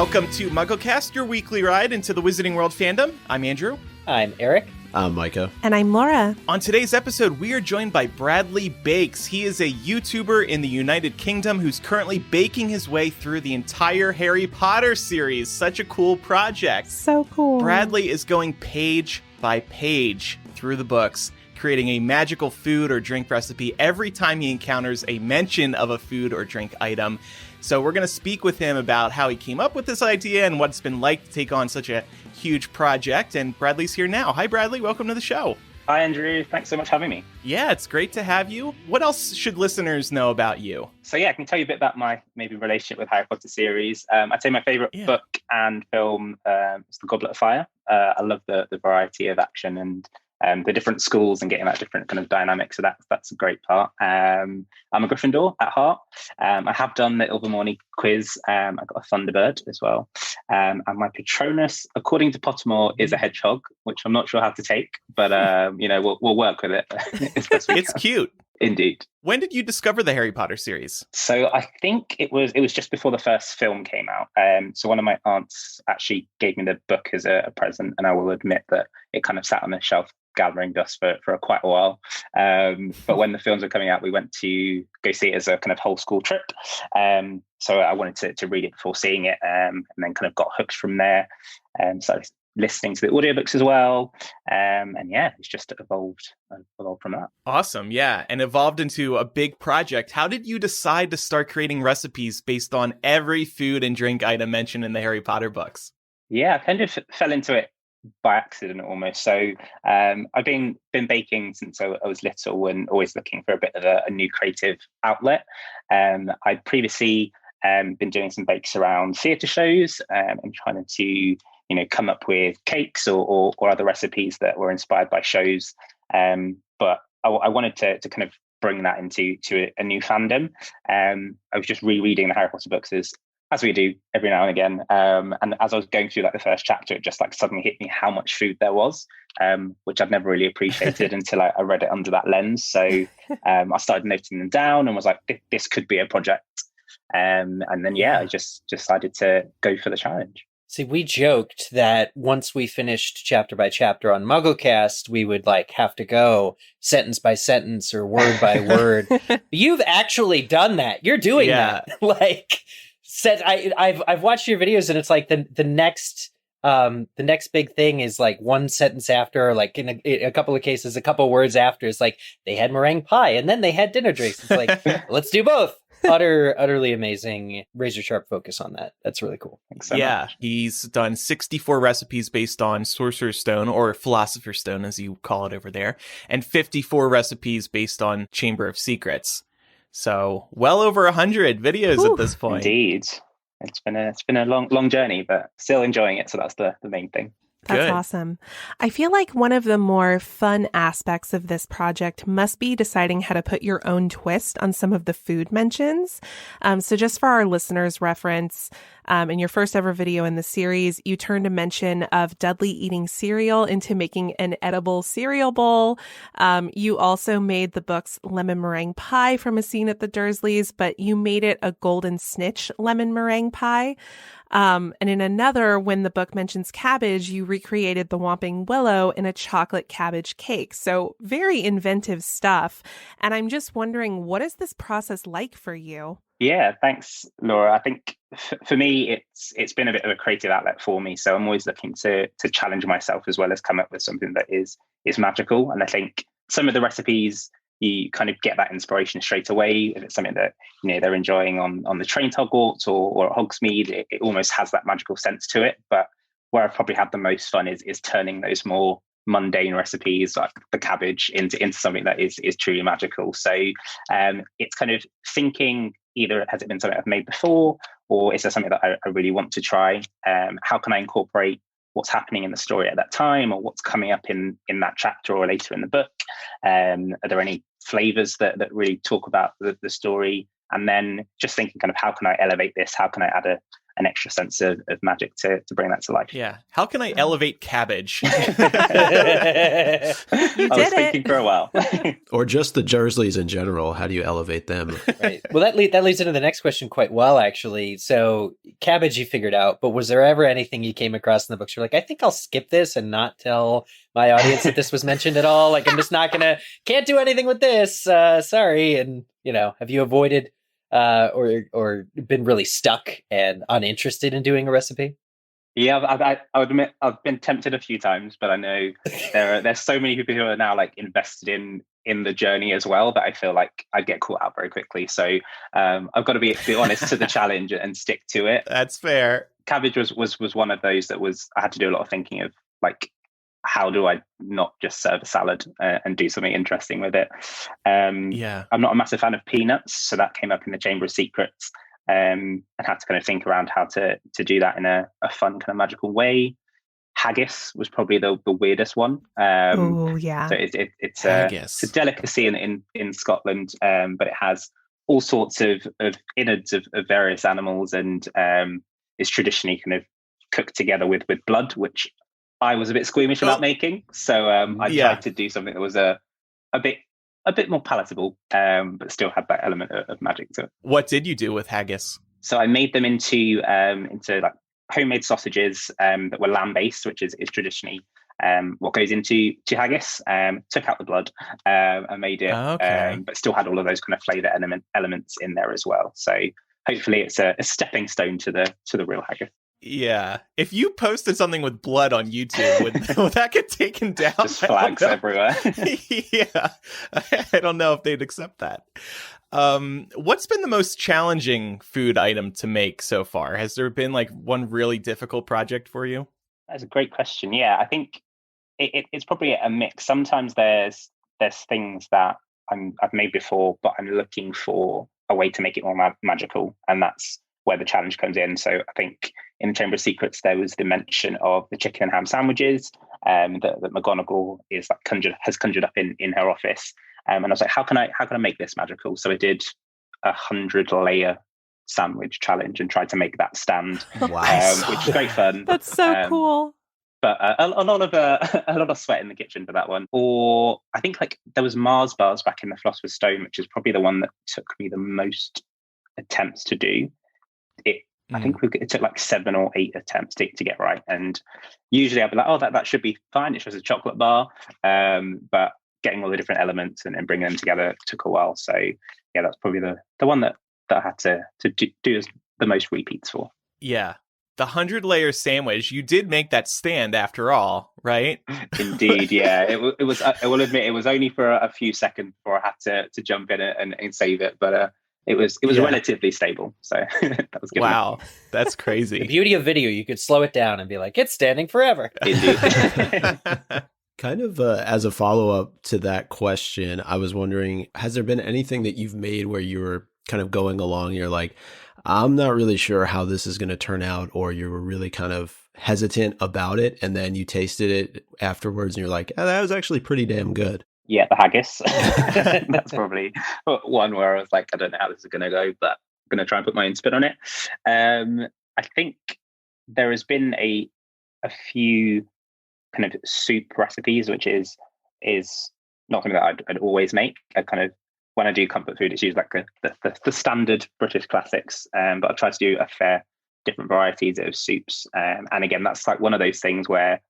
Welcome to MuggleCast, your weekly ride into the Wizarding World fandom. I'm Andrew. I'm Eric. I'm Micah. And I'm Laura. On today's episode, we are joined by Bradley Bakes. He is a YouTuber in the United Kingdom who's currently baking his way through the entire Harry Potter series. Such a cool project. So cool. Bradley is going page by page through the books, creating a magical food or drink recipe every time he encounters a mention of a food or drink item. So we're going to speak with him about how he came up with this idea and what it's been like to take on such a huge project. And Bradley's here now. Hi, Bradley. Welcome to the show. Hi, Andrew. Thanks so much for having me. Yeah, it's great to have you. What else should listeners know about you? So yeah, I can tell you a bit about my maybe relationship with Harry Potter series. I'd say my favorite book and film is The Goblet of Fire. I love the variety of action and the different schools and getting that different kind of dynamic. So that's a great part. I'm a Gryffindor at heart. I have done the Ilvermorny quiz. I got a Thunderbird as well. And my Patronus, according to Pottermore, is a hedgehog, which I'm not sure how to take, but we'll work with it. It's cute. Indeed. When did you discover the Harry Potter series? So I think it was just before the first film came out. So one of my aunts actually gave me the book as a present, and I will admit that it kind of sat on the shelf gathering dust for quite a while. But when the films were coming out, we went to go see it as a kind of whole school trip. So I wanted to read it before seeing it, and then kind of got hooked from there. So listening to the audiobooks as well. And yeah, it's just evolved from that. Awesome. Yeah. And evolved into a big project. How did you decide to start creating recipes based on every food and drink item mentioned in the Harry Potter books? Yeah, I kind of fell into it by accident almost. So I've been baking since I was little and always looking for a bit of a new creative outlet. I'd previously been doing some bakes around theatre shows and trying to come up with cakes or other recipes that were inspired by shows. But I wanted to kind of bring that into a new fandom. I was just rereading the Harry Potter books as we do every now and again. And as I was going through the first chapter, it just suddenly hit me how much food there was, which I'd never really appreciated until I read it under that lens. So I started noting them down and was like, this could be a project. And then, I just decided to go for the challenge. See, we joked that once we finished chapter by chapter on MuggleCast, we would have to go sentence by sentence or word by word. You've actually done that. You're doing that. I've watched your videos and it's the next big thing is one sentence after, in a couple of cases, a couple of words after is they had meringue pie and then they had dinner drinks. It's let's do both. Utterly amazing, razor sharp focus on that. That's really cool. Thanks so much. He's done 64 recipes based on Sorcerer's Stone, or Philosopher's Stone as you call it over there, and 54 recipes based on Chamber of Secrets. So well over 100 videos at this point. Indeed. It's been a long journey, but still enjoying it. So that's the main thing. That's awesome. I feel like one of the more fun aspects of this project must be deciding how to put your own twist on some of the food mentions. So just for our listeners' reference, in your first ever video in the series, you turned a mention of Dudley eating cereal into making an edible cereal bowl. You also made the book's lemon meringue pie from a scene at the Dursleys, but you made it a golden snitch lemon meringue pie. And in another, when the book mentions cabbage, you recreated the Whomping Willow in a chocolate cabbage cake. So very inventive stuff. And I'm just wondering, what is this process like for you? Yeah, thanks, Laura. I think for me, it's been a bit of a creative outlet for me. So I'm always looking to challenge myself as well as come up with something that is magical. And I think some of the recipes, you kind of get that inspiration straight away. If it's something that they're enjoying on the train to Hogwarts or at Hogsmeade, it almost has that magical sense to it. But where I've probably had the most fun is turning those more mundane recipes like the cabbage into something that is truly magical. So it's kind of thinking, either has it been something I've made before, or is there something that I really want to try? How can I incorporate what's happening in the story at that time, or what's coming up in that chapter or later in the book? Are there any flavors that really talk about the story? And then just thinking kind of, how can I elevate this? How can I add an extra sense of magic to bring that to life. Yeah. How can I elevate Cabbage? You I was did thinking it. for a while. Or just the Dursleys in general. How do you elevate them? Right. Well, that leads into the next question quite well, actually. So, Cabbage you figured out, but was there ever anything you came across in the books you're like, I think I'll skip this and not tell my audience that this was mentioned at all? Like, I'm just not can't do anything with this. Sorry. And, have you avoided or been really stuck and uninterested in doing a recipe? Yeah, I would admit I've been tempted a few times, but I know there's so many people who are now like invested in the journey as well that I feel like I'd get caught out very quickly. So I've got to be honest to the challenge and stick to it. That's fair. Cabbage was one of those that I had to do a lot of thinking of, like, how do I not just serve a salad and do something interesting with it? I'm not a massive fan of peanuts, so that came up in the Chamber of Secrets. And had to kind of think around how to do that in a fun kind of magical way. Haggis was probably the weirdest one. Oh yeah. So it's Haggis. a delicacy in Scotland, but it has all sorts of innards of various animals, and is traditionally kind of cooked together with blood, which I was a bit squeamish about making. So I tried to do something that was a bit more palatable, but still had that element of magic to it. What did you do with haggis? So I made them into like homemade sausages that were lamb based, which is traditionally what goes into haggis. Took out the blood and made it, but still had all of those kind of flavour elements in there as well. So hopefully it's a stepping stone to the real haggis. Yeah. If you posted something with blood on YouTube, would that get taken down? Just flags everywhere. Yeah. I don't know if they'd accept that. What's been the most challenging food item to make so far? Has there been like one really difficult project for you? That's a great question. Yeah, I think it's probably a mix. Sometimes there's things that I've made before, but I'm looking for a way to make it more magical, and that's where the challenge comes in. So I think in Chamber of Secrets there was the mention of the chicken and ham sandwiches that McGonagall has conjured up in her office, and I was like, how can I make this magical? So I did 100-layer sandwich challenge and tried to make that stand. Wow. Which is great fun. That's so cool. But a lot of sweat in the kitchen for that one. Or I think like there was Mars bars back in the Philosopher's Stone, which is probably the one that took me the most attempts to do. I think it took like 7 or 8 attempts to get right. And usually I'd be like, oh, that should be fine. It's just a chocolate bar. But getting all the different elements and bringing them together took a while. So yeah, that's probably the one that I had to do the most repeats for. Yeah. The 100-layer sandwich, you did make that stand after all, right? Indeed, yeah. It was. I will admit, it was only for a few seconds before I had to jump in and save it. But it was relatively stable. So that was good. Wow, that's crazy. The beauty of video, you could slow it down and be like, it's standing forever. Indeed. Kind of as a follow-up to that question, I was wondering, has there been anything that you've made where you were kind of going along, you're like, I'm not really sure how this is going to turn out, or you were really kind of hesitant about it, and then you tasted it afterwards and you're like, oh, that was actually pretty damn good? Yeah, the haggis. That's probably one where I was like, I don't know how this is going to go, but I'm going to try and put my own spin on it. I think there has been a few kind of soup recipes, which is not something that I'd always make. I kind of, when I do comfort food, it's usually like the standard British classics, but I try to do a fair different varieties of soups. And again, that's like one of those things where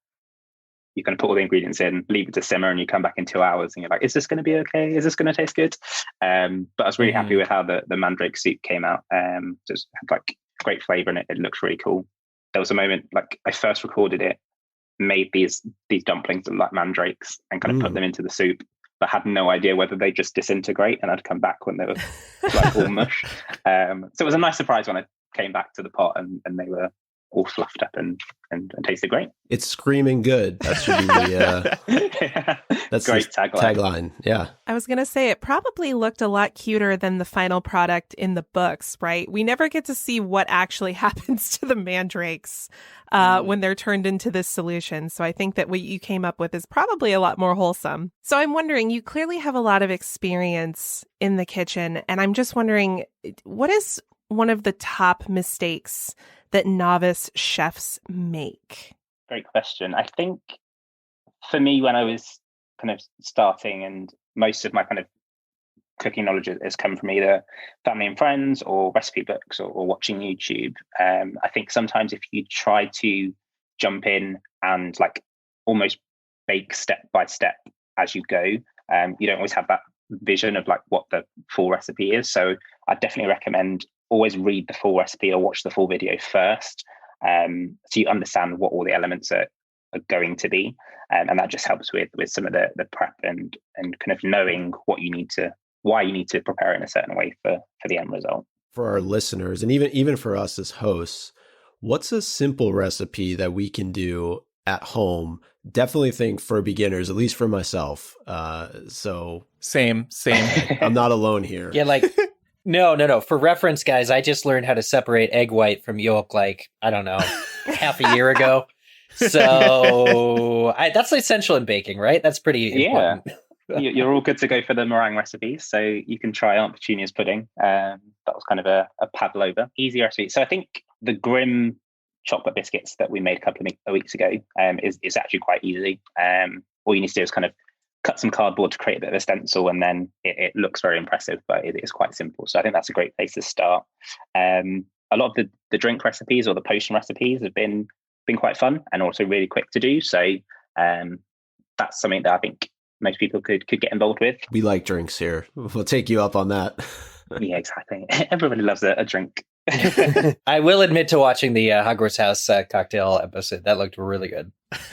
you can put all the ingredients in, leave it to simmer, and you come back in 2 hours and you're like, is this going to be okay? Is this going to taste good? But I was really happy with how the mandrake soup came out. Just had like great flavor, and it looks really cool. There was a moment, like I first recorded it, made these dumplings that like mandrakes and kind of put them into the soup, but had no idea whether they just disintegrate, and I'd come back when they were like all mush. So it was a nice surprise when I came back to the pot and they were all fluffed up and tasted great. It's screaming good. That should be the that's great tagline. Yeah. I was going to say it probably looked a lot cuter than the final product in the books, right? We never get to see what actually happens to the mandrakes when they're turned into this solution. So I think that what you came up with is probably a lot more wholesome. So I'm wondering, you clearly have a lot of experience in the kitchen, and I'm just wondering, what is one of the top mistakes that novice chefs make? Great question. I think for me, when I was kind of starting, and most of my kind of cooking knowledge has come from either family and friends or recipe books or watching YouTube. I think sometimes if you try to jump in and like almost bake step by step as you go, you don't always have that vision of like what the full recipe is. So I definitely recommend always read the full recipe or watch the full video first, so you understand what all the elements are going to be, and that just helps with some of the prep and kind of knowing why you need to prepare in a certain way for the end result. For our listeners, and even for us as hosts, what's a simple recipe that we can do at home? Definitely think for beginners, at least for myself. So Same. I'm not alone here. Yeah, like no. For reference, guys, I just learned how to separate egg white from yolk, like, I don't know, half a year ago. So that's essential in baking, right? That's pretty important. You're all good to go for the meringue recipes. So you can try Aunt Petunia's pudding. That was kind of a pavlova, easy recipe. So I think the Grimm chocolate biscuits that we made a couple of weeks ago is actually quite easy. All you need to do is kind of cut some cardboard to create a bit of a stencil, and then it looks very impressive, but it is quite simple. So I think that's a great place to start. A lot of the drink recipes or the potion recipes have been quite fun and also really quick to do. So that's something that I think most people could get involved with. We like drinks here. We'll take you up on that. Yeah, exactly. Everybody loves a drink. I will admit to watching the Hogwarts House cocktail episode. That looked really good.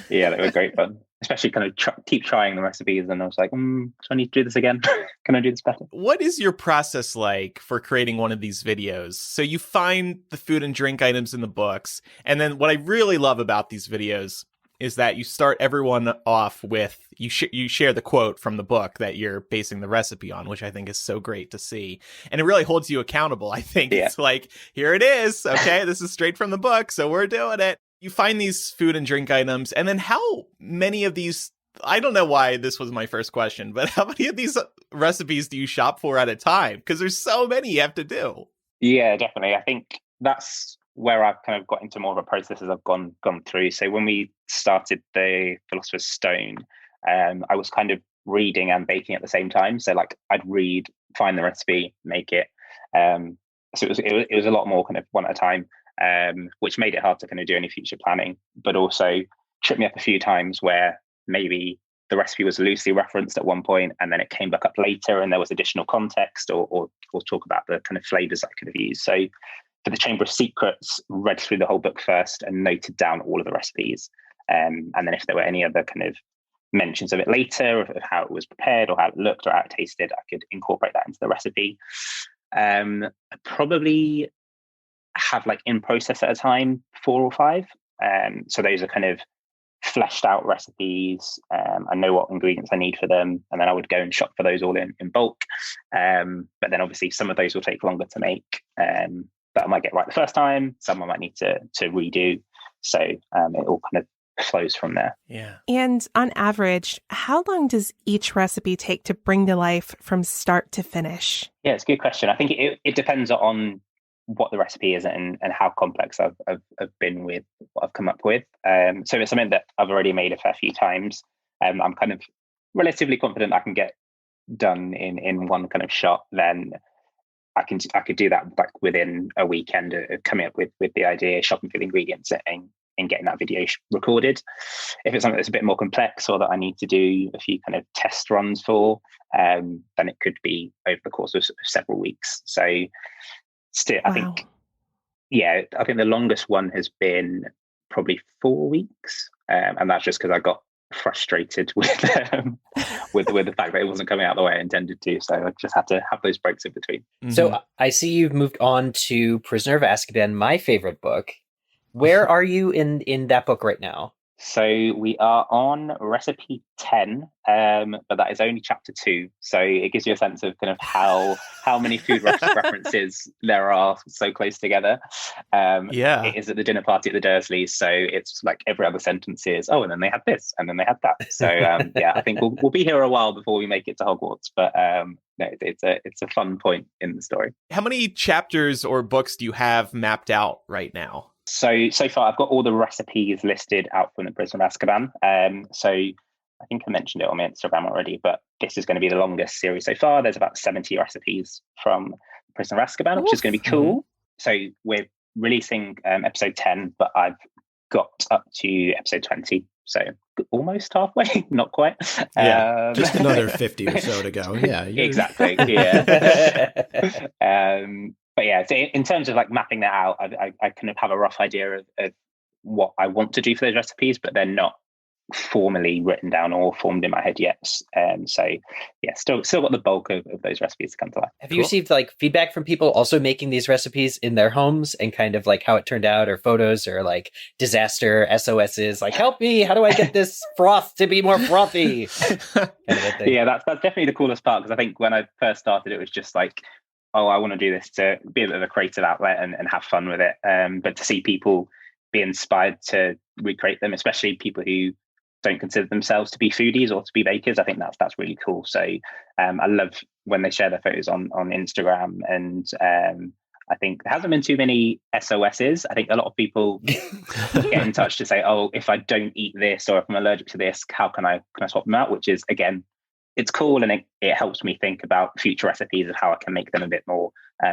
Yeah, that was great fun. Especially kind of keep trying the recipes, and I was like, do I need to do this again? Can I do this better? What is your process like for creating one of these videos? So you find the food and drink items in the books, and then what I really love about these videos is that you start everyone off with, you share the quote from the book that you're basing the recipe on, which I think is so great to see. And it really holds you accountable, I think. Yeah. It's like, here it is. Okay, this is straight from the book, so we're doing it. You find these food and drink items, and then how many of these, I don't know why this was my first question, but how many of these recipes do you shop for at a time? Because there's so many you have to do. Yeah, definitely. I think that's where I've kind of got into more of a process as I've gone through. So when we started the Philosopher's Stone, I was kind of reading and baking at the same time. So like I'd read, find the recipe, make it. So it was a lot more kind of one at a time, which made it hard to kind of do any future planning, but also tripped me up a few times where maybe the recipe was loosely referenced at one point and then it came back up later and there was additional context or talk about the kind of flavors I could have used. So for the Chamber of Secrets, read through the whole book first and noted down all of the recipes. And then if there were any other kind of mentions of it later, of how it was prepared or how it looked or how it tasted, I could incorporate that into the recipe. I probably have like in process at a time 4 or 5. So those are kind of fleshed out recipes. I know what ingredients I need for them, and then I would go and shop for those all in bulk. But then obviously some of those will take longer to make. That I might get right the first time, some I might need to redo. So it all kind of flows from there. Yeah. And on average, how long does each recipe take to bring to life from start to finish? Yeah, it's a good question. I think it depends on what the recipe is and how complex I've been with what I've come up with. So it's something that I've already made a fair few times. I'm kind of relatively confident I can get done in one kind of shot. Then I could do that like within a weekend of coming up with the idea, shopping for the ingredients and getting that video recorded. If it's something that's a bit more complex or that I need to do a few kind of test runs for, then it could be over the course of several weeks. So still, wow. I think the longest one has been probably 4 weeks. And that's just because I got frustrated with the fact that it wasn't coming out the way I intended to. So I just had to have those breaks in between. Mm-hmm. So I see you've moved on to Prisoner of Azkaban, my favorite book. Where are you in that book right now? So we are on recipe 10, but that is only chapter 2. So it gives you a sense of kind of how many food references there are so close together. It is at the dinner party at the Dursleys, so it's like every other sentence is, oh, and then they had this, and then they had that. So I think we'll be here a while before we make it to Hogwarts, but no, it's a fun point in the story. How many chapters or books do you have mapped out right now? So far, I've got all the recipes listed out from the Prisoner of Azkaban. So I think I mentioned it on my Instagram already, but this is going to be the longest series so far. There's about 70 recipes from Prisoner of Azkaban, which is going to be cool. So we're releasing episode 10, but I've got up to episode 20. So almost halfway, not quite. Yeah, just another 50 or so to go. Yeah, exactly. Yeah. But yeah, so in terms of like mapping that out, I kind of have a rough idea of what I want to do for those recipes, but they're not formally written down or formed in my head yet. So yeah, still got the bulk of those recipes to come to life. Have you received like feedback from people also making these recipes in their homes and kind of like how it turned out, or photos, or like disaster SOSs, like help me, how do I get this froth to be more frothy? Kind of a thing. Yeah, that's definitely the coolest part, because I think when I first started, it was just like, oh, I want to do this to be a bit of a creative outlet and have fun with it. But to see people be inspired to recreate them, especially people who don't consider themselves to be foodies or to be bakers, I think that's really cool. So I love when they share their photos on Instagram, and I think there hasn't been too many SOSs. I think a lot of people get in touch to say, oh, if I don't eat this, or if I'm allergic to this, how can I swap them out? Which is, again, it's cool, and it helps me think about future recipes of how I can make them a bit more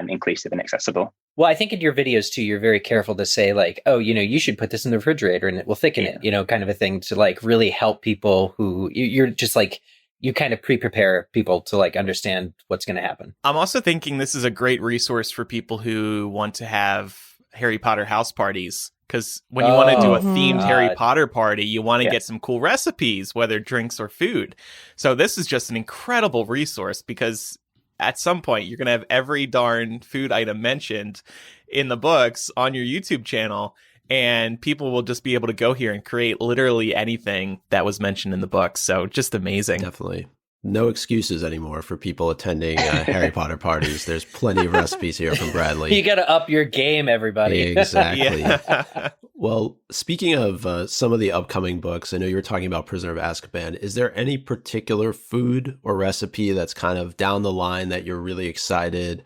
inclusive and accessible. Well, I think in your videos too, you're very careful to say like, oh, you should put this in the refrigerator and it will thicken it, kind of a thing, to like really help people who you're just like, you kind of pre-prepare people to like understand what's going to happen. I'm also thinking this is a great resource for people who want to have Harry Potter house parties. Because when you want to do a themed Harry Potter party, you want to get some cool recipes, whether drinks or food. So this is just an incredible resource, because at some point you're going to have every darn food item mentioned in the books on your YouTube channel, and people will just be able to go here and create literally anything that was mentioned in the books. So just amazing. Definitely. No excuses anymore for people attending Harry Potter parties. There's plenty of recipes here from Bradley. You got to up your game, everybody. Exactly. Yeah. Well, speaking of some of the upcoming books, I know you were talking about Prisoner of Azkaban. Is there any particular food or recipe that's kind of down the line that you're really excited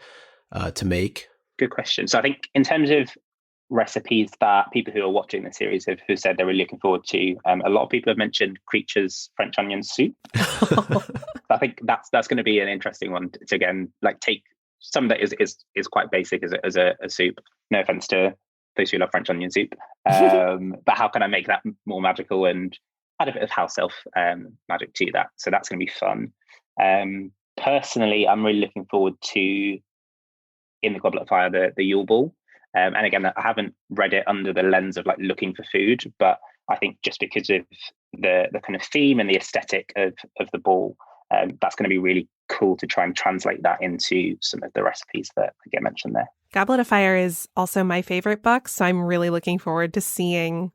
to make? Good question. So I think in terms of recipes that people who are watching the series have said they're really looking forward to, a lot of people have mentioned Creature's French onion soup. I think that's going to be an interesting one to again, like, take some that is quite basic as a soup. No offense to those who love French onion soup, but how can I make that more magical and add a bit of house elf magic to that? So that's going to be fun. Personally, I'm really looking forward to, in the Goblet of Fire, the Yule Ball. And again, I haven't read it under the lens of like looking for food, but I think just because of the kind of theme and the aesthetic of the ball, that's going to be really cool to try and translate that into some of the recipes that get mentioned there. Goblet of Fire is also my favorite book, so I'm really looking forward to seeing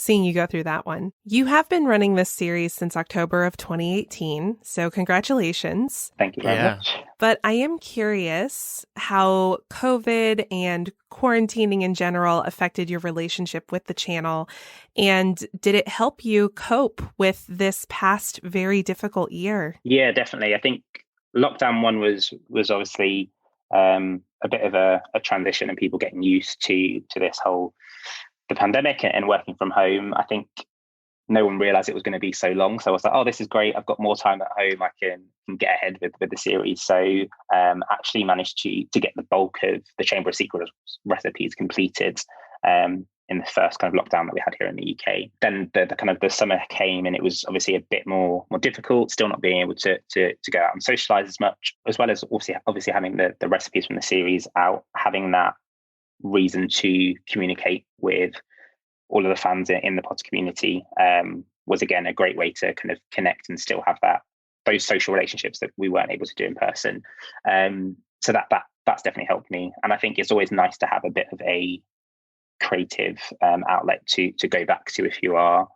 you go through that one. You have been running this series since October of 2018, so congratulations. Thank you very much. But I am curious how COVID and quarantining in general affected your relationship with the channel, and did it help you cope with this past very difficult year? Yeah, definitely. I think lockdown one was obviously a bit of a transition, and people getting used to this whole the pandemic and working from home. I think no one realized it was going to be so long. So I was like, oh, this is great. I've got more time at home. I can get ahead with the series. So actually managed to get the bulk of the Chamber of Secrets recipes completed in the first kind of lockdown that we had here in the UK. Then the summer came, and it was obviously a bit more difficult, still not being able to go out and socialize as much, as well as obviously having the recipes from the series out, having that reason to communicate with all of the fans in the Potter community was again a great way to kind of connect and still have those social relationships that we weren't able to do in person. So that's definitely helped me, and I think it's always nice to have a bit of a creative outlet to go back to if you are,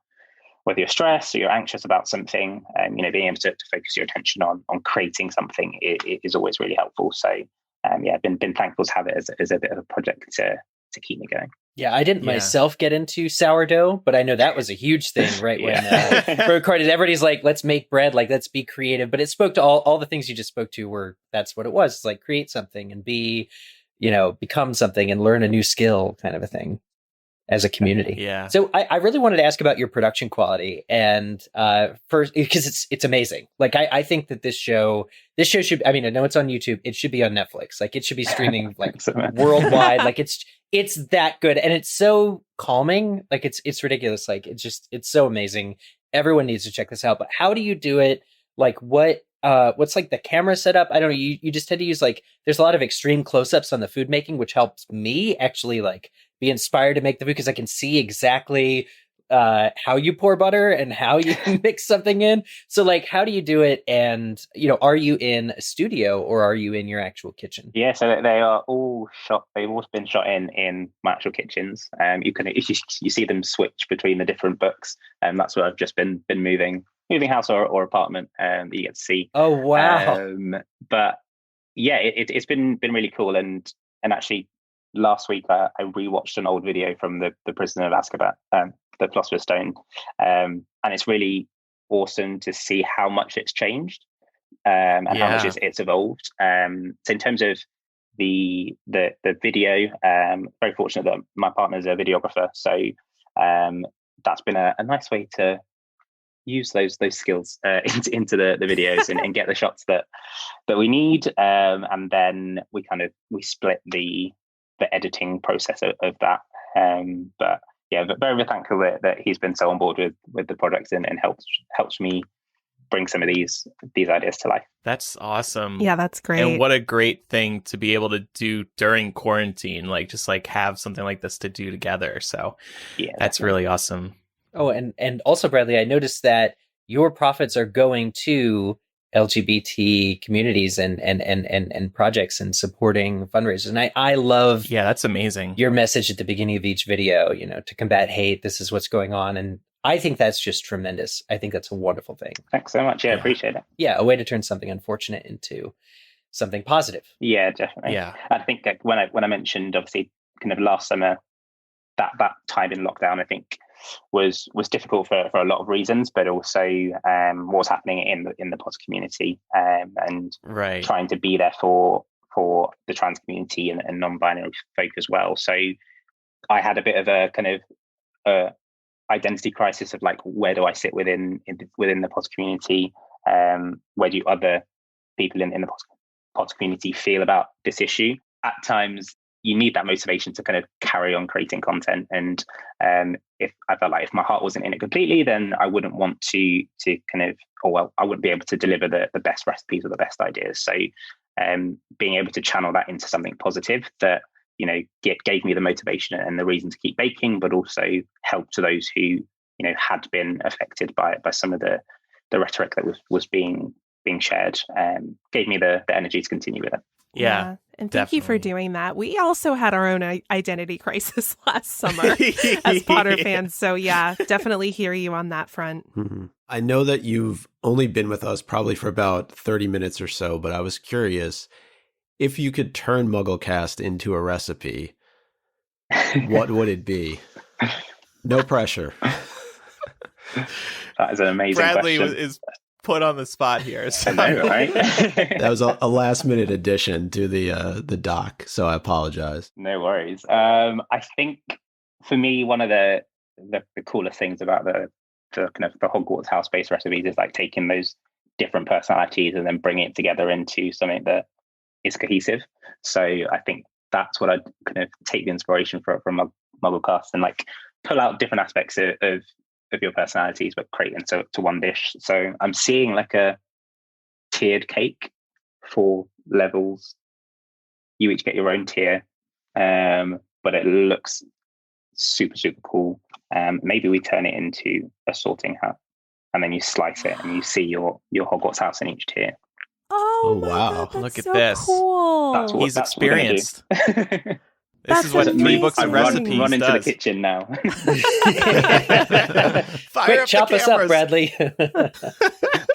whether you're stressed or you're anxious about something, being able to focus your attention on creating something is always really helpful. So I've been thankful to have it as a bit of a project to keep me going. Yeah, I didn't myself get into sourdough, but I know that was a huge thing, right? When we recorded, everybody's like, let's make bread, like, let's be creative. But it spoke to all the things you just spoke to, that's what it was. It's like, create something and become something and learn a new skill, kind of a thing. as a community. Yeah. So I really wanted to ask about your production quality, and first, because it's amazing. Like I think that this show should, I mean, I know it's on YouTube. It should be on Netflix. Like it should be streaming like worldwide. Like it's that good, and it's so calming. Like it's ridiculous. Like it's so amazing. Everyone needs to check this out. But how do you do it? Like what's like the camera setup? I don't know. You just tend to use like, there's a lot of extreme close-ups on the food making, which helps me actually like be inspired to make the food, because I can see exactly how you pour butter and how you mix something in. So like, how do you do it? And, are you in a studio or are you in your actual kitchen? Yeah, so they are all shot. They've all been shot in my actual kitchens. You see them switch between the different books, and that's where I've just been moving house or apartment, that you get to see. Oh wow! But yeah, it's been really cool, and actually last week I rewatched an old video from the Prisoner of Azkaban, the Philosopher's Stone, and it's really awesome to see how much it's changed, and how much it's evolved. So in terms of the video, very fortunate that my partner's a videographer, so that's been a nice way to use those skills into the videos and get the shots that we need, and then we split the editing process of that, but yeah, very, very thankful that he's been so on board with the project and helps me bring some of these ideas to life. That's awesome. Yeah, that's great. And what a great thing to be able to do during quarantine, like just like have something like this to do together. So yeah, that's really awesome. Oh, and also, Bradley, I noticed that your profits are going to LGBT communities and projects and supporting fundraisers. And I love that's amazing. Your message at the beginning of each video, to combat hate, this is what's going on. And I think that's just tremendous. I think that's a wonderful thing. Thanks so much. Yeah, I appreciate it. Yeah, a way to turn something unfortunate into something positive. Yeah, definitely. Yeah. I think that when I mentioned obviously kind of last summer, that time in lockdown, I think was difficult for a lot of reasons, but also what was happening in the POS community, and trying to be there for the trans community and non-binary folk as well. So I had a bit of a kind of identity crisis of like, where do I sit within the POS community? Where do other people in the POS community feel about this issue? At times you need that motivation to kind of carry on creating content. And if I felt like if my heart wasn't in it completely, then I wouldn't want to kind of, I wouldn't be able to deliver the best recipes or the best ideas. So being able to channel that into something positive that, gave me the motivation and the reason to keep baking, but also help to those who, had been affected by some of the rhetoric that was being shared, gave me the energy to continue with it. Yeah. And thank you for doing that. We also had our own identity crisis last summer as Potter fans. So yeah, definitely hear you on that front. Mm-hmm. I know that you've only been with us probably for about 30 minutes or so, but I was curious, if you could turn MuggleCast into a recipe, what would it be? No pressure. That is an amazing Bradley question. is put on the spot here. So. I know, right? That was a last minute addition to the doc, so I apologize. No worries. I think for me, one of the coolest things about the kind of the Hogwarts house-based recipes is like taking those different personalities and then bringing it together into something that is cohesive. So I think that's what I'd kind of take the inspiration from MuggleCast and like pull out different aspects of your personalities, but create into one dish. So I'm seeing like a tiered cake, 4 levels. You each get your own tier, but it looks super, super cool. Maybe we turn it into a sorting hat, and then you slice it and you see your Hogwarts house in each tier. Oh wow. God, Look at so this. Cool. He's experienced. That's This is what 3 books of recipes run into the does. kitchen now. Fire Quick, up chop the us up, cameras. Bradley.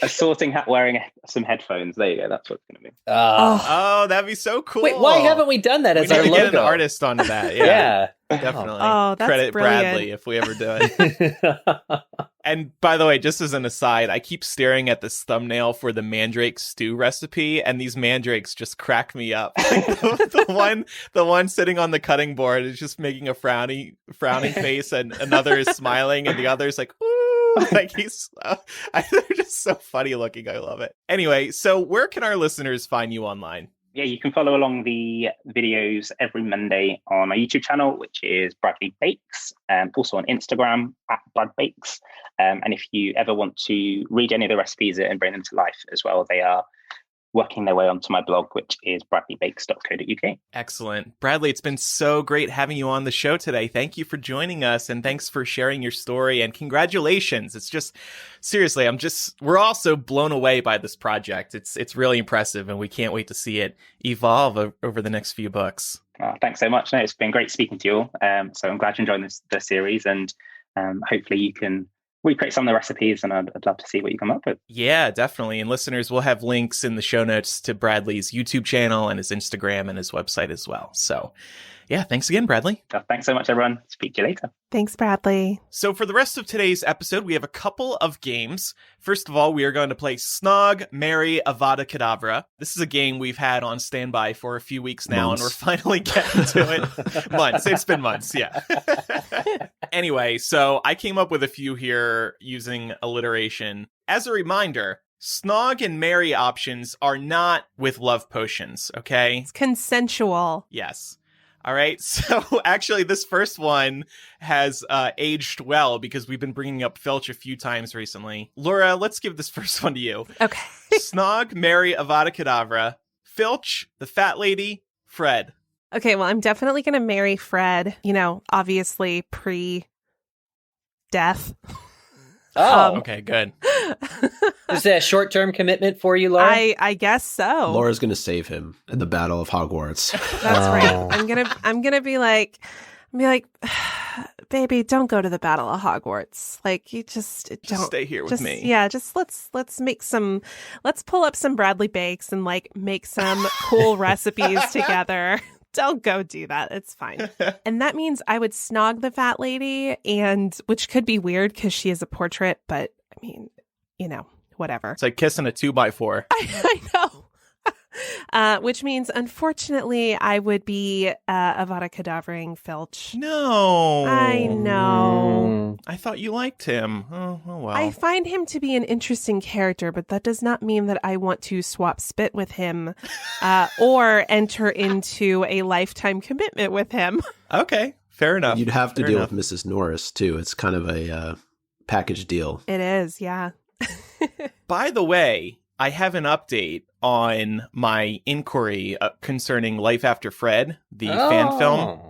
A sorting hat wearing some headphones. There you go. That's what it's going to be. Oh, that'd be so cool. Wait, why haven't we done that We as need our to logo? get an artist onto that. Yeah, Yeah. definitely. Oh, that's Credit brilliant. Bradley if we ever do it. And by the way, just as an aside, I keep staring at this thumbnail for the mandrake stew recipe, and these mandrakes just crack me up. The one sitting on the cutting board is just making a frowning face, and another is smiling, and the other is like, ooh, like they're just so funny looking. I love it. Anyway, so where can our listeners find you online? Yeah, you can follow along the videos every Monday on my YouTube channel, which is Bradley Bakes, and also on Instagram at Brad Bakes. And if you ever want to read any of the recipes and bring them to life as well, they are working their way onto my blog, which is bradleybakes.co.uk. Excellent. Bradley, it's been so great having you on the show today. Thank you for joining us, and thanks for sharing your story, and congratulations. It's just, seriously, we're all so blown away by this project. It's really impressive, and we can't wait to see it evolve over the next few books. Thanks so much. No, it's been great speaking to you all. So I'm glad you enjoyed the series, and hopefully you can recreate some of the recipes, and I'd love to see what you come up with. Yeah, definitely. And listeners, we'll have links in the show notes to Bradley's YouTube channel and his Instagram and his website as well. So yeah, thanks again, Bradley. Thanks so much, everyone. Speak to you later. Thanks, Bradley. So for the rest of today's episode, we have a couple of games. First of all, we are going to play Snog, Marry, Avada Kedavra. This is a game we've had on standby for a few weeks now, and we're finally getting to it. Months. It's been months, yeah. Anyway, so I came up with a few here using alliteration. As a reminder, Snog and Marry options are not with love potions, okay? It's consensual. Yes. All right, so actually this first one has aged well because we've been bringing up Filch a few times recently. Laura, let's give this first one to you. Okay. Snog, Marry, Avada Kedavra, Filch, the fat lady, Fred. Okay, well, I'm definitely going to marry Fred, obviously pre-death. Oh, okay, good. Is that a short-term commitment for you, Laura? I guess so. Laura's gonna save him in the Battle of Hogwarts. That's right. I'm gonna be like, baby, don't go to the Battle of Hogwarts. Like, you just don't stay here with me. Yeah, just let's pull up some Bradley Bakes and make some cool recipes together. Don't go do that. It's fine. And that means I would snog the fat lady, and which could be weird because she is a portrait, but I mean, whatever. It's like kissing a 2x4. I know. Which means, unfortunately, I would be Avada Kedavraing Filch. No. I know. I thought you liked him. Oh well. I find him to be an interesting character, but that does not mean that I want to swap spit with him or enter into a lifetime commitment with him. Okay, fair enough. You'd have to deal with Mrs. Norris, too. It's kind of a package deal. It is, yeah. By the way, I have an update on my inquiry concerning Life After Fred, the fan film.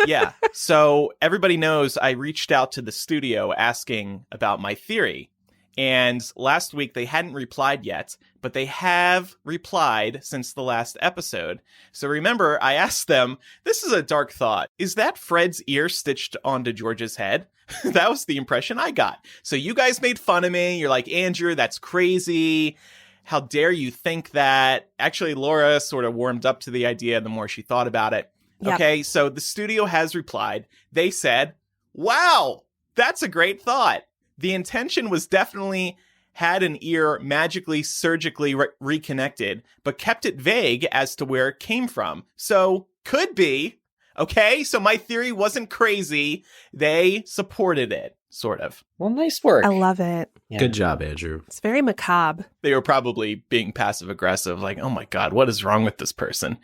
Yeah. So everybody knows I reached out to the studio asking about my theory. And last week they hadn't replied yet, but they have replied since the last episode. So remember, I asked them, this is a dark thought. Is that Fred's ear stitched onto George's head? That was the impression I got. So you guys made fun of me. You're like, Andrew, that's crazy. How dare you think that? Actually, Laura sort of warmed up to the idea the more she thought about it. Yep. Okay, so the studio has replied. They said, wow, that's a great thought. The intention was definitely had an ear magically, surgically reconnected, but kept it vague as to where it came from. So, could be. Okay, so my theory wasn't crazy. They supported it, sort of. Well, nice work. I love it. Yeah. Good job, Andrew. It's very macabre. They were probably being passive-aggressive, like, oh my god, what is wrong with this person?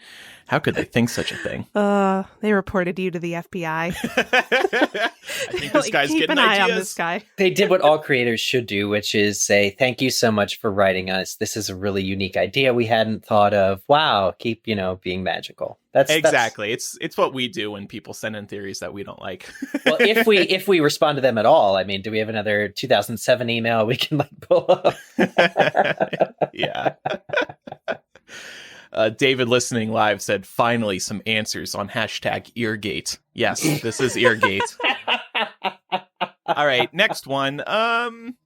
How could they think such a thing? They reported you to the FBI. I think this guy's keep getting an eye ideas. on this guy. They did what all creators should do, which is say, thank you so much for writing us. This is a really unique idea we hadn't thought of. Wow, keep, being magical. That's exactly. It's what we do when people send in theories that we don't like. Well, if we respond to them at all, I mean, do we have another 2007 email we can pull up? Yeah. David listening live said, finally some answers on #Eargate. Yes, this is Eargate. All right, next one.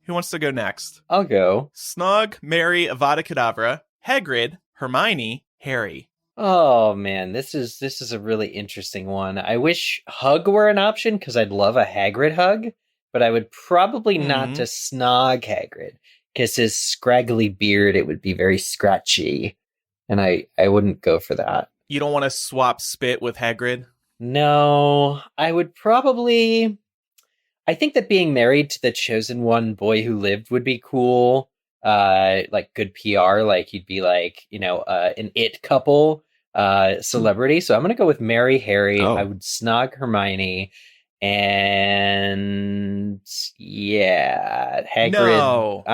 Who wants to go next? I'll go. Snog, Marry, Avada Kedavra, Hagrid, Hermione, Harry. Oh man, this is a really interesting one. I wish hug were an option because I'd love a Hagrid hug, but I would probably not Mhm. to snog Hagrid, because his scraggly beard, it would be very scratchy, and I wouldn't go for that. You don't want to swap spit with Hagrid? No, I would probably... I think that being married to the chosen one boy who lived would be cool. Like good PR, like you'd be like, an it couple celebrity. So I'm going to go with marry Harry. Oh. I would snog Hermione. And yeah, Hagrid. No.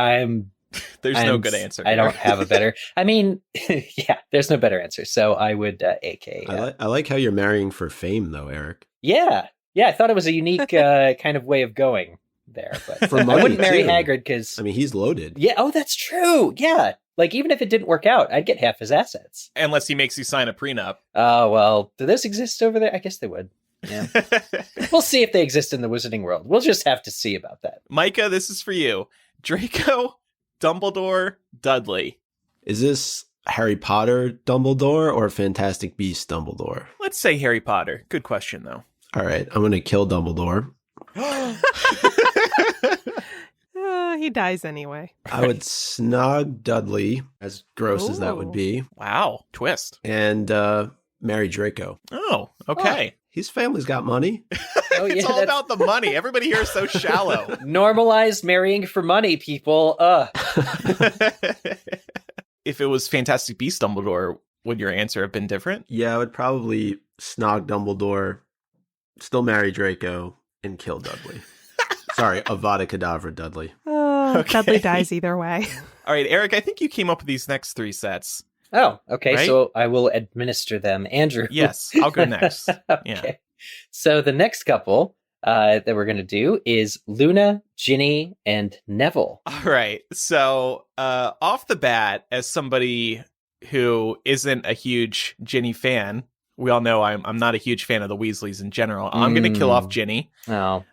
There's no I'm- good answer. I here. don't have a better. I mean, yeah, there's no better answer. So I would AK. I like how you're marrying for fame, though, Eric. Yeah, I thought it was a unique kind of way of going there. But For I money, wouldn't marry too. Hagrid because I mean, he's loaded. yeah. Oh, that's true. Yeah, like even if it didn't work out, I'd get half his assets. Unless he makes you sign a prenup. Oh well, do those exist over there? I guess they would. Yeah, we'll see if they exist in the Wizarding world. We'll just have to see about that. Micah, this is for you. Draco, Dumbledore, Dudley. Is this Harry Potter Dumbledore or Fantastic Beasts Dumbledore? Let's say Harry Potter. Good question, though. All right, I'm going to kill Dumbledore. He dies anyway. I would snog Dudley, as gross as that would be, Wow. Twist. and marry Draco. Oh, okay. His family's got money. Oh, It's all about the money. Everybody here is so shallow. Normalize marrying for money, people. If it was Fantastic Beasts Dumbledore, would your answer have been different? Yeah, I would probably snog Dumbledore, still marry Draco, and kill Dudley. Sorry, Avada Kedavra Dudley. Okay. Dudley dies either way. All right, Eric, I think you came up with these next three sets. Oh, okay. Right? So I will administer them. Andrew. Yes, I'll go next. Okay. Yeah. So the next couple that we're going to do is Luna, Ginny, and Neville. All right. So, off the bat, as somebody who isn't a huge Ginny fan, we all know I'm not a huge fan of the Weasleys in general. I'm going to kill off Ginny. Oh.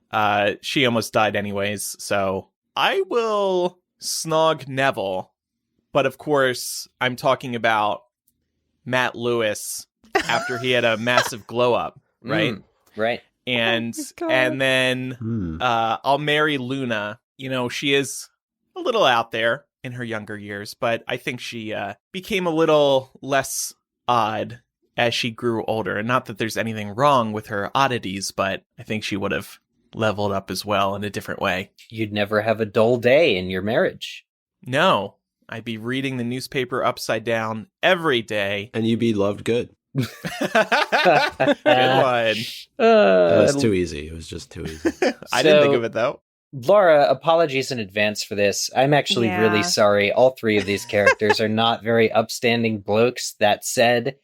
She almost died anyways, so I will snog Neville. But of course, I'm talking about Matt Lewis after he had a massive glow up, right? Right. And Oh my God. and then I'll marry Luna. You know, she is a little out there in her younger years, but I think she became a little less odd as she grew older. And not that there's anything wrong with her oddities, but I think she would have leveled up as well in a different way. You'd never have a dull day in your marriage. No, I'd be reading the newspaper upside down every day. And you be loved good. Good one. That was too easy. It was just too easy. I didn't think So- of it though. Laura, apologies in advance for this. I'm actually Yeah. really sorry. All three of these characters are not very upstanding blokes. That said,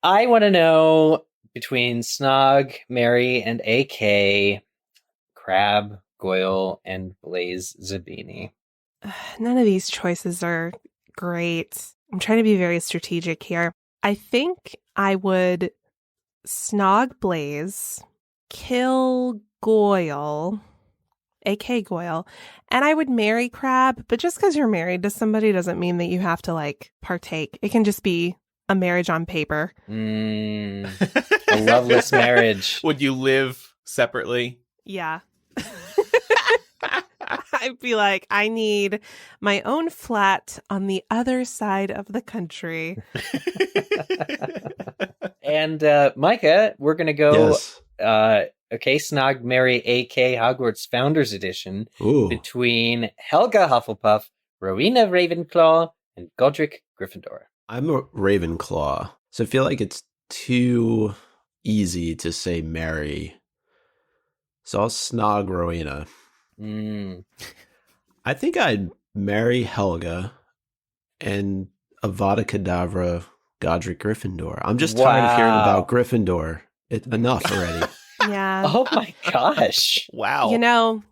I want to know between Snog, Mary, and AK, Crab, Goyle, and Blaze Zabini. None of these choices are great. I'm trying to be very strategic here. I think I would snog Blaze, kill Goyle, AK Goyle, and I would marry Crab. But just because you're married to somebody doesn't mean that you have to like partake. It can just be a marriage on paper. A loveless marriage. Would you live separately? Yeah. I'd be like, I need my own flat on the other side of the country. And Micah, we're going to go, Yes. okay, Snog, Mary, AK, Hogwarts Founders Edition, Ooh. between Helga Hufflepuff, Rowena Ravenclaw, and Godric Gryffindor. I'm a Ravenclaw, so I feel like it's too easy to say marry. So I'll snog Rowena. I think I'd marry Helga and Avada Kedavra Godric Gryffindor. I'm just tired of hearing Wow. about Gryffindor. Enough already. Yeah. Oh my gosh. Wow. You know,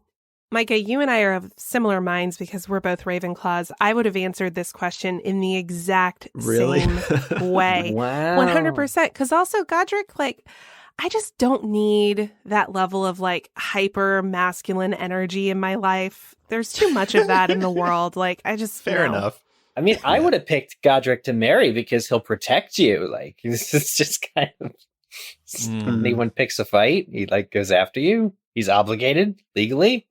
Micah, you and I are of similar minds because we're both Ravenclaws. I would have answered this question in the exact Really? same way. Wow. 100%. Because also, Godric, like, I just don't need that level of like hyper masculine energy in my life. There's too much of that in the world. Like, I just Fair no. enough. I mean, I would have picked Godric to marry because he'll protect you. Like, this is just kind of... Mm. Anyone picks a fight, he like goes after you. He's obligated legally.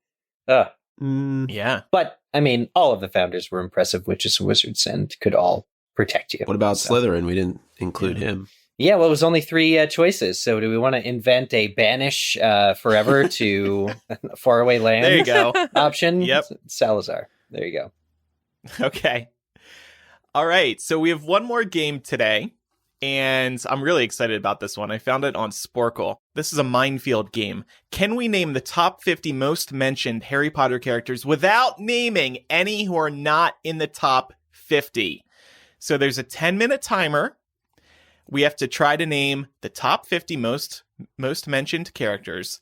Yeah. But, I mean, all of the founders were impressive witches and wizards and could all protect you. What about Slytherin? We didn't include him. Yeah, well, it was only 3 choices. So do we want to invent a banish forever to faraway land? There you go. Option? Yep. Salazar. There you go. Okay. All right. So we have one more game today, and I'm really excited about this one. I found it on Sporkle. This is a minefield game. Can we name the top 50 most mentioned Harry Potter characters without naming any who are not in the top 50? So there's a 10-minute timer. We have to try to name the top 50 most mentioned characters.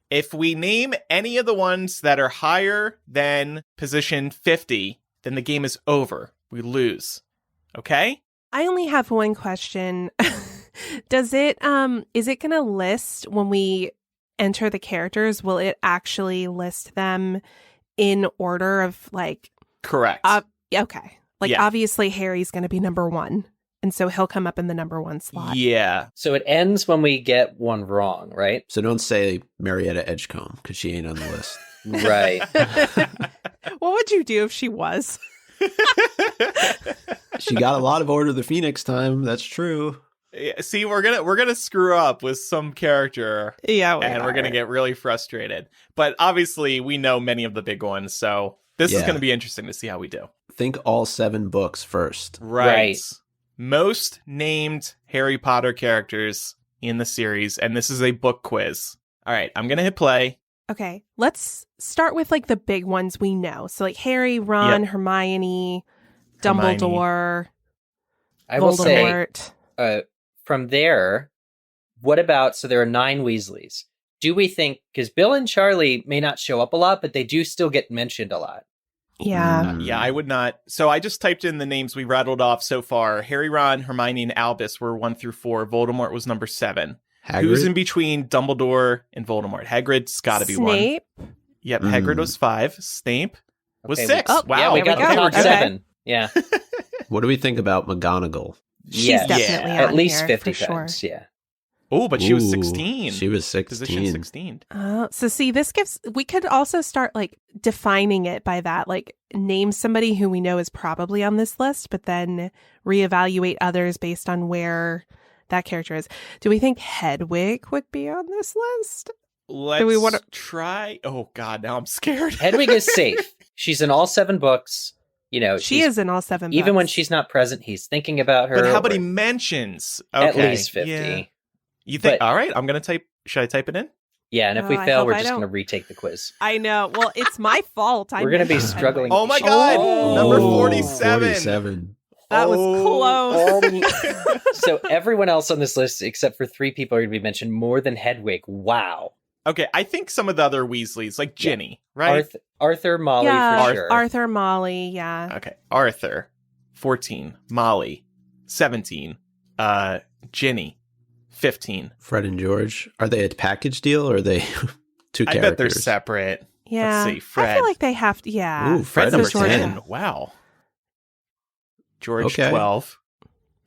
If we name any of the ones that are higher than position 50, then the game is over. We lose. Okay? I only have one question. Is it going to list when we enter the characters? Will it actually list them in order of like? Correct. Okay. Like obviously Harry's going to be number 1. And so he'll come up in the number 1 slot. Yeah. So it ends when we get one wrong, right? So don't say Marietta Edgecombe because she ain't on the list. Right. What would you do if she was? She got a lot of Order of the Phoenix time. That's true. Yeah, see, we're gonna screw up with some character. Yeah, we're gonna get really frustrated. But obviously, we know many of the big ones, so this is gonna be interesting to see how we do. Think all 7 books first. Right. Most named Harry Potter characters in the series, and this is a book quiz. All right, I'm gonna hit play. Okay, let's start with like the big ones we know. So like Harry, Ron, Hermione, Dumbledore, I will Voldemort. Say, from there, what about, so there are 9 Weasleys. Do we think, because Bill and Charlie may not show up a lot, but they do still get mentioned a lot. Yeah. Yeah, I would not. So I just typed in the names we rattled off so far. Harry, Ron, Hermione, and Albus were 1 through 4. Voldemort was number 7. Hagrid? Who's in between Dumbledore and Voldemort? Hagrid's got to be 1. Snape. Yep, Hagrid was 5. Snape was Okay, 6. Oh, wow. Yeah, we got we the go. top Okay. 7. Yeah. What do we think about McGonagall? She's definitely on at least here, 50 for times. sure. Yeah. Oh, but she was Ooh, 16. She was 16. Position 16. So see, we could also start like defining it by that, like name somebody who we know is probably on this list, but then reevaluate others based on where that character is. Do we think Hedwig would be on this list? Let's try. Oh, God, now I'm scared. Hedwig is safe. She's in all 7 books. You know, She is in all 7 books. Even when she's not present, he's thinking about her. But how about he mentions? Okay. At least 50. Yeah. You think? But- all right, I'm going to type. Should I type it in? Yeah, and if we I fail, hope we're I just don't. going to retake the quiz. I know. Well, it's my fault. We're going to be struggling. Oh, my God. Oh. Number 47. 47. That was close. So everyone else on this list, except for 3 people, are going to be mentioned more than Hedwig. Wow. Okay, I think some of the other Weasleys, like Ginny, right? Arthur, Molly, Yeah, for sure. Arthur, Molly, yeah. Okay, Arthur, 14. Molly, 17. Ginny, 15. Fred and George. Are they a package deal or are they 2 characters? I bet they're separate. Yeah. Let's see, Fred. I feel like they have to, yeah. Ooh, Fred Fred number number 10. 10. Wow. George, Okay. 12.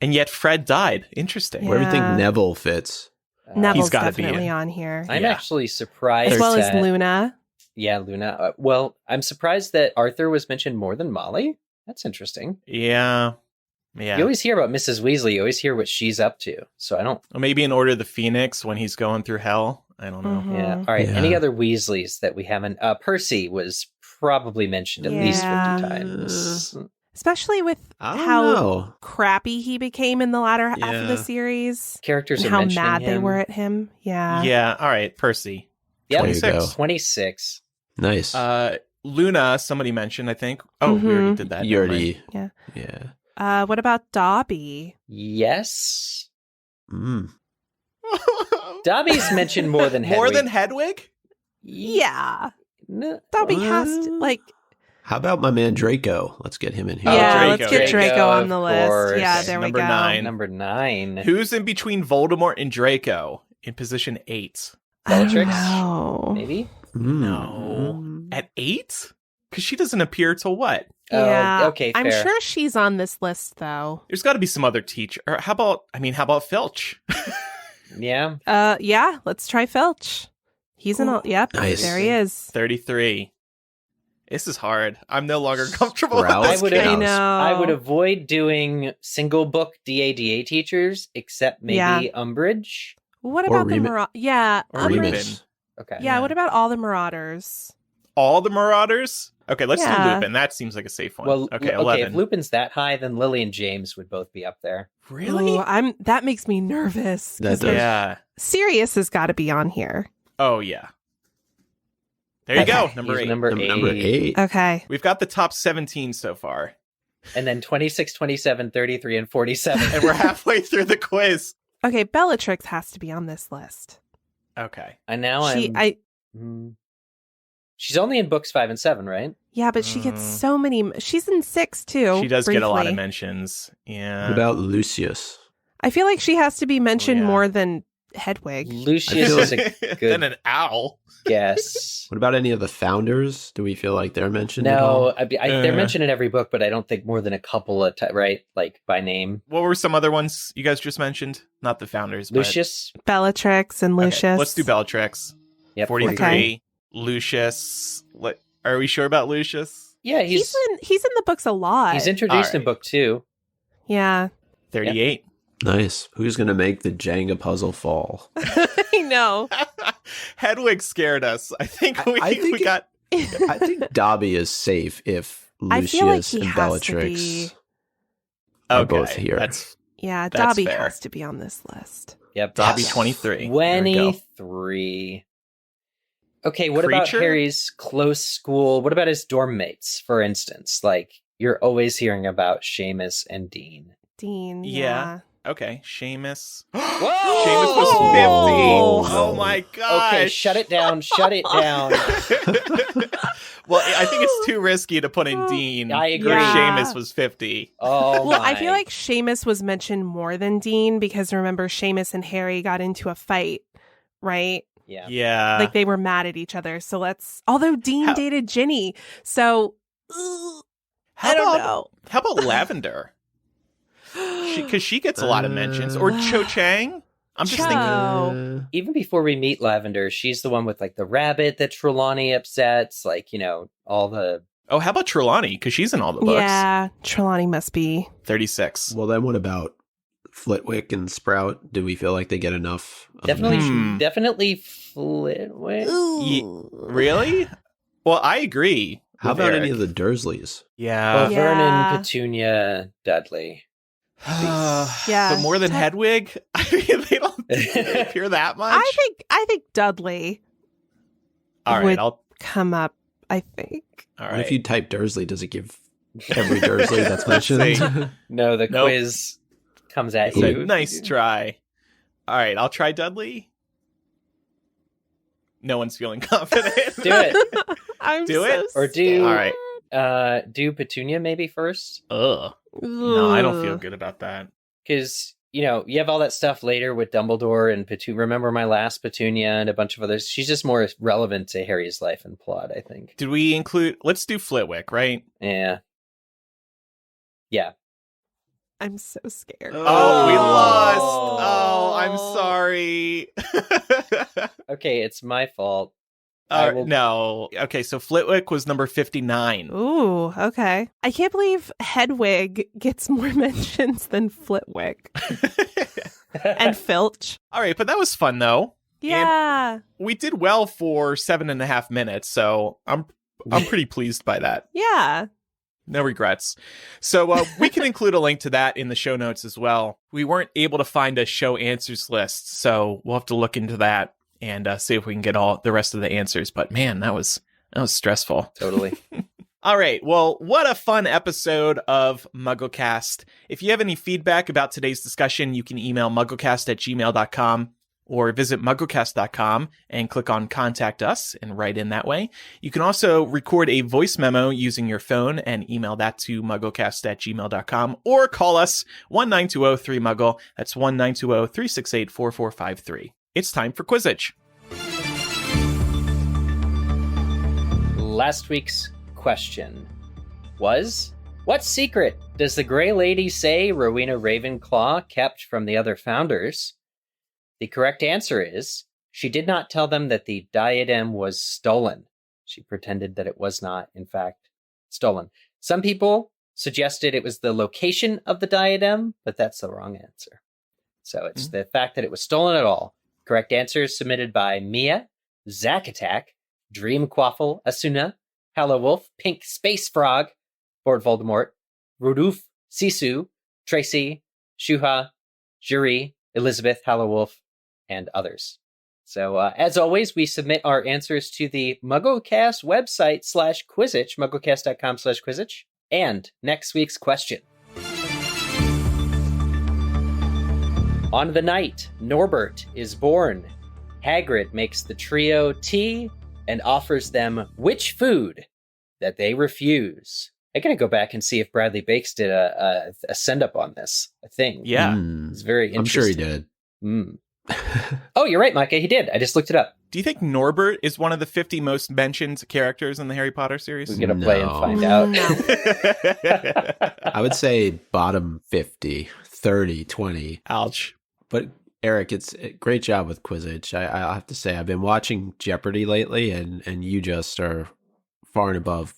And yet Fred died. Interesting. Where do you think Yeah. Neville fits? Neville's He's gotta be definitely in. on here. I'm Yeah. actually surprised. As well as that- Luna. Yeah, Luna. Well, I'm surprised that Arthur was mentioned more than Molly. That's interesting. Yeah. You Yeah. always hear about Mrs. Weasley. You always hear what she's up to. So I don't. Or maybe in Order of the Phoenix when he's going through hell. I don't know. Mhm. Yeah. All right. Yeah. Any other Weasleys that we haven't? Percy was probably mentioned at least 50 Yeah. times. Especially with I don't how know. crappy he became in the latter half of the Yeah. series. Characters And are how mentioning mad they him. were at him. Yeah. Yeah. All right. Percy. Yep. There you 26. go. 26. Nice. Luna, somebody mentioned, I think. Oh, we already Mhm. did that. you Never already. Yeah. Yeah. What about Dobby? Yes. mind. Mm. Dobby's mentioned more than Hedwig. More than Hedwig? Yeah. No. Dobby has to, like, How about my man Draco? Let's get him in here. yeah, Draco. let's get Draco on the Of list. course. Yeah, there Number we go. 9. Number 9. Who's in between Voldemort and Draco in position 8? I don't Bellatrix? know. Maybe? No. At 8? Because she doesn't appear till what? Yeah. Oh, okay, I'm fair. sure she's on this list, though. There's got to be some other teacher. Or how about Filch? Yeah. Yeah, let's try Filch. He's in all, yep, Nice. there he is. 33. This is hard. I'm no longer comfortable Sprout? with I this would, game. I know. I would avoid doing single book DADA teachers, except maybe Yeah. Umbridge. What Or about the Remus. Yeah, Or Umbridge. Remus. Okay. Yeah, Yeah. what about all the Marauders? All the Marauders? Okay, let's do Yeah. Lupin. That seems like a safe one. Well, okay, okay, 11. if Lupin's that high, then Lily and James would both be up there. Really? Ooh, that makes me nervous. That 'cause does. Yeah. Sirius has got to be on here. Oh, yeah. There you Okay. go. Number He's 8. Number Number 8. Okay. We've got the top 17 so far. And then 26, 27, 33, and 47. And we're halfway through the quiz. Okay, Bellatrix has to be on this list. Okay. And now she's only in books 5 and 7, right? Yeah, but she gets so many. She's in 6 too. She does get a lot of briefly. mentions. Yeah. What about Lucius? I feel like she has to be mentioned yeah. more than Hedwig. Lucius feel is a Then good an owl. guess. What about any of the founders? Do we feel like they're mentioned at all? No, they're mentioned in every book, but I don't think more than a couple of right, like by name. What were some other ones you guys just mentioned? Not the founders. but- Lucius. Bellatrix and Okay, Lucius. let's do Bellatrix. Yep, 43. Okay. Lucius. Are we sure about Lucius? Yeah, He's in the books a lot. he's introduced All in right. book 2. Yeah. 38. Nice. Who's going to make the Jenga puzzle fall? I know. Hedwig scared us. I think we, I think we got. I think Dobby is safe if I feel like Lucius he and has to Bellatrix be. are Okay, both here. That's Yeah, That's Dobby fair. has to be on this list. Yep. Dobby Yes. 23. There we go. 23. Okay, what about Creature? Harry's close school? What about his dorm mates, for instance? Like, you're always hearing about Seamus and Dean. Dean. Yeah. Okay, Seamus. Whoa! Seamus was 50. Oh my gosh. Okay, shut it down. Shut it down. Well, I think it's too risky to put in Dean. I agree. Where Yeah. Seamus was 50. Oh, Well, my. I feel like Seamus was mentioned more than Dean because remember, Seamus and Harry got into a fight, right? Yeah. Yeah. Like they were mad at each other. So although Dean How- dated Ginny. So, I don't know. How about Lavender? Because she gets a lot of mentions. Or Cho Chang. I'm just Cho. thinking. Oh. Even before we meet Lavender, she's the one with, like, the rabbit that Trelawney upsets. Like, all the... Oh, how about Trelawney? Because she's in all the books. Yeah, Trelawney must be. 36. Well, then what about Flitwick and Sprout? Do we feel like they get enough? of Definitely, mention? definitely Flitwick. Really? Well, I agree. How with about Eric. any of the Dursleys? Yeah. Well, Yeah. Vernon, Petunia, Dudley. Yeah. But more than Hedwig? I mean, they don't appear that much. I think Dudley All right, would I'll. come up. I think. All What right. if you type Dursley? Does it give every Dursley that's mentioned? Say- No, the Nope. quiz comes at Say, you. nice try. All right, I'll try Dudley. No one's feeling confident. Do it. I'm Do so it? Or do- All right. Do Petunia maybe first? Ugh. No, I don't feel good about that. Because, you have all that stuff later with Dumbledore and Petunia. Remember My Last Petunia and a bunch of others. She's just more relevant to Harry's life and plot, I think. Did we include? Let's do Flitwick, right? Yeah. Yeah. I'm so scared. Oh, we Oh. lost. Oh, I'm sorry. Okay, it's my fault. I will- No. Okay, so Flitwick was number 59. Ooh, okay. I can't believe Hedwig gets more mentions than Flitwick and Filch. All right, but that was fun though. Yeah. We did well for 7.5 minutes, so I'm pretty pleased by that. Yeah. No regrets. So we can include a link to that in the show notes as well. We weren't able to find a show answers list, so we'll have to look into that and see if we can get all the rest of the answers. But man, that was stressful. Totally. All right. Well, what a fun episode of MuggleCast. If you have any feedback about today's discussion, you can email mugglecast@gmail.com or visit mugglecast.com and click on Contact Us and write in that way. You can also record a voice memo using your phone and email that to mugglecast@gmail.com or call us 1-920-3-MUGGLE. That's 1-920-368-4453. It's time for Quizzage. Last week's question was, what secret does the Grey Lady say Rowena Ravenclaw kept from the other founders? The correct answer is, she did not tell them that the diadem was stolen. She pretended that it was not, in fact, stolen. Some people suggested it was the location of the diadem, but that's the wrong answer. So it's the fact that it was stolen at all. Correct answers submitted by Mia, Zack Attack, Dream Quaffle, Asuna, Hello Wolf, Pink Space Frog, Lord Voldemort, Rudolph, Sisu, Tracy, Shuha, Jury, Elizabeth, Hello Wolf, and others. So, as always, we submit our answers to the MuggleCast website /Quizzage, mugglecast.com/Quizzage. And next week's question. On the night Norbert is born, Hagrid makes the trio tea and offers them which food that they refuse. I gotta go back and see if Bradley Bakes did a send-up on this, a thing. Yeah. It's very interesting. I'm sure he did. Oh, you're right, Micah. He did. I just looked it up. Do you think Norbert is one of the 50 most mentioned characters in the Harry Potter series? We're going to play and find out. No. I would say bottom 50, 30, 20. Ouch. But Eric, it's a great job with Quizzage. I have to say, I've been watching Jeopardy lately, and you just are far and above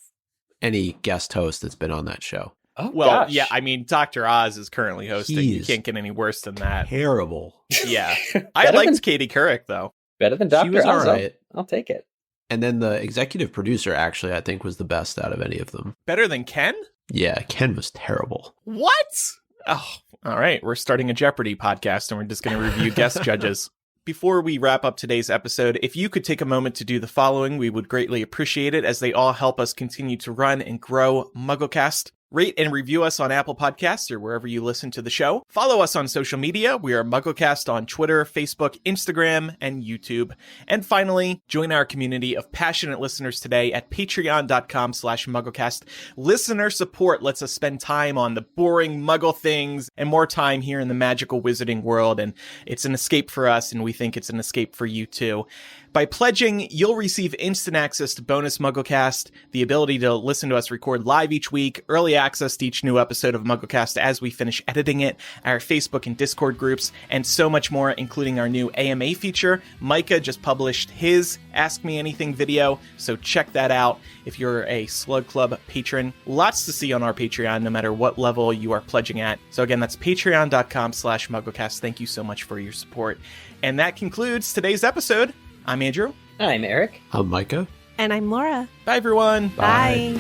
any guest host that's been on that show. Oh, Well, gosh. yeah, I mean, Dr. Oz is currently hosting. You He's can't get any worse than that. Terrible. Yeah. I Better liked than- Katie Couric, though. Better than Dr. She was Oz. all right. I'll take it. And then the executive producer, actually, I think was the best out of any of them. Better than Ken? Yeah, Ken was terrible. What? Oh, all right. We're starting a Jeopardy podcast, and we're just going to review guest judges. Before we wrap up today's episode, if you could take a moment to do the following, we would greatly appreciate it, as they all help us continue to run and grow MuggleCast. Rate and review us on Apple Podcasts or wherever you listen to the show. Follow us on social media. We are MuggleCast on Twitter, Facebook, Instagram, and YouTube. And finally, join our community of passionate listeners today at patreon.com/MuggleCast. Listener support lets us spend time on the boring Muggle things and more time here in the magical wizarding world. And it's an escape for us, and we think it's an escape for you too. By pledging, you'll receive instant access to bonus MuggleCast, the ability to listen to us record live each week, early access to each new episode of MuggleCast as we finish editing it, our Facebook and Discord groups, and so much more, including our new AMA feature. Micah just published his Ask Me Anything video, so check that out if you're a Slug Club patron. Lots to see on our Patreon, no matter what level you are pledging at. So again, that's patreon.com/MuggleCast. Thank you so much for your support. And that concludes today's episode. I'm Andrew. I'm Eric. I'm Micah. And I'm Laura. Bye, everyone. Bye.